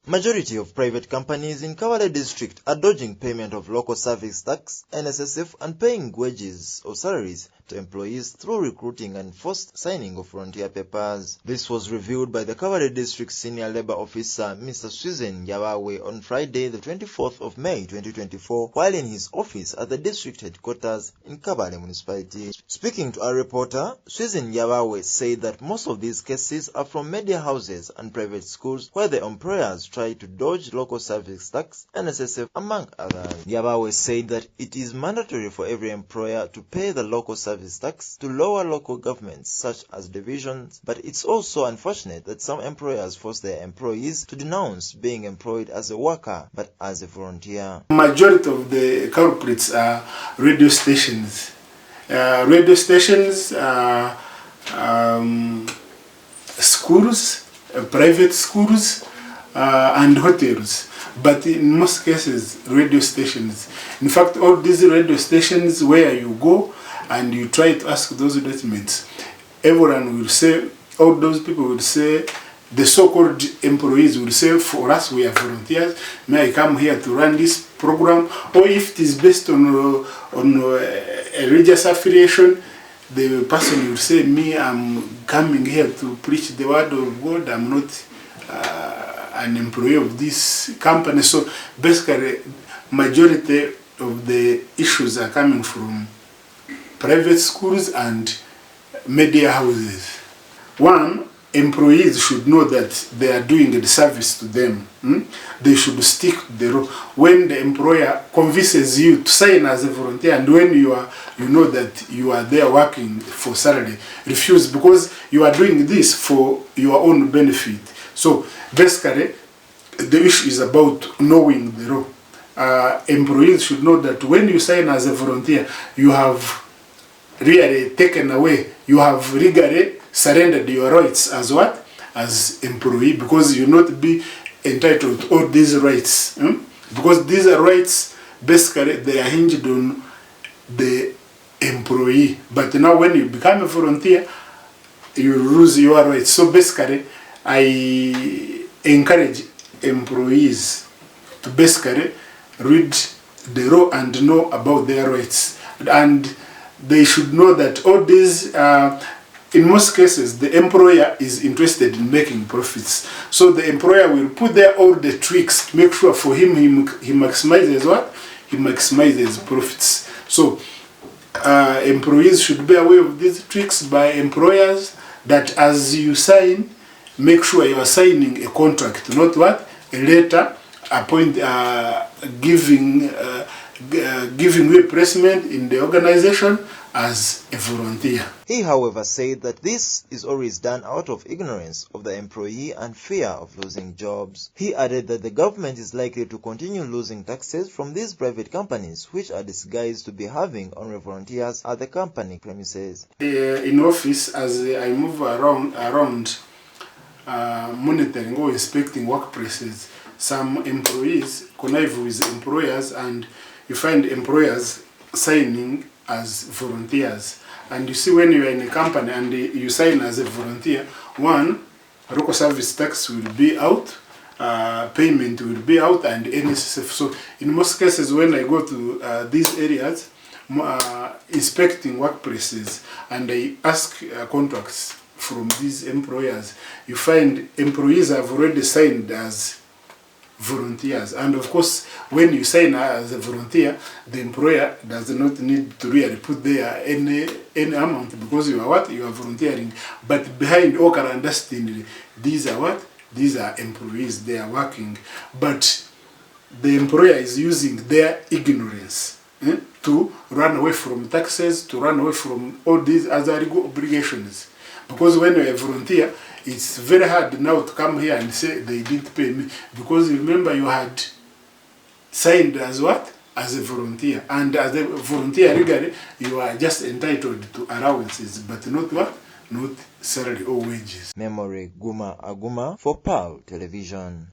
Majority of private companies in Kawale district are dodging payment of local service tax, NSSF, and paying wages or salaries to employees through recruiting and forced signing of volunteer papers. This was revealed by the Kawale district senior labor officer Mr. Susan Yabawe on Friday the 24th of May 2024 while in his office at the district headquarters in Kawale municipality. Speaking to a reporter, Susan Yabawe said that most of these cases are from media houses and private schools where the employers try to dodge local service tax, NSSF, among others. Yabawe said that it is mandatory for every employer to pay the local service tax to lower local governments such as divisions, but it's also unfortunate that some employers force their employees to denounce being employed as a worker but as a volunteer. Majority of the culprits are radio stations. Schools, private schools, and hotels, but in most cases radio stations. In fact, all these radio stations where you go and you try to ask those documents, everyone will say, all those people will say, the so-called employees will say, for us we are volunteers, may I come here to run this program, or if it is based on a religious affiliation, the person will say, me, I'm coming here to preach the word of God, I'm not an employee of this company. So basically, majority of the issues are coming from private schools and media houses. One, employees should know that they are doing a service to them. They should stick to the rule. When the employer convinces you to sign as a volunteer, and when you know that you are there working for salary, refuse, because you are doing this for your own benefit. So basically, the issue is about knowing the law. Employees should know that when you sign as a volunteer, you have really taken away, you have legally surrendered your rights as what? As employee, because you not be entitled to all these rights. Because these rights, basically, they are hinged on the employee. But now when you become a volunteer, you lose your rights. So basically, I encourage employees to basically read the law and know about their rights. And they should know that all these, in most cases, the employer is interested in making profits. So the employer will put there all the tricks to make sure for him, he maximizes what? He maximizes profits. So employees should be aware of these tricks by employers, that as you sign, make sure you are signing a contract, not what? A letter giving you a placement in the organization as a volunteer. He, however, said that this is always done out of ignorance of the employee and fear of losing jobs. He added that the government is likely to continue losing taxes from these private companies, which are disguised to be having honorary volunteers at the company premises. In office, as I move around monitoring or inspecting workplaces, some employees connive with employers, and you find employers signing as volunteers. And you see, when you are in a company and you sign as a volunteer, one, local service tax will be out, payment will be out, and NSSF. So in most cases, when I go to these areas, inspecting workplaces, and I ask contracts from these employers, you find employees have already signed as volunteers. And of course, when you sign as a volunteer, the employer does not need to really put there any amount, because you are what? You are volunteering. But behind all can understand, these are what? These are employees, they are working. But the employer is using their ignorance to run away from taxes, to run away from all these other legal obligations. Because when you're a volunteer, it's very hard now to come here and say they didn't pay me, because remember you had signed as what? As a volunteer. And as a volunteer legally, you are just entitled to allowances, but not what? Not salary or wages. Memory Guma Aguma for PAL Television.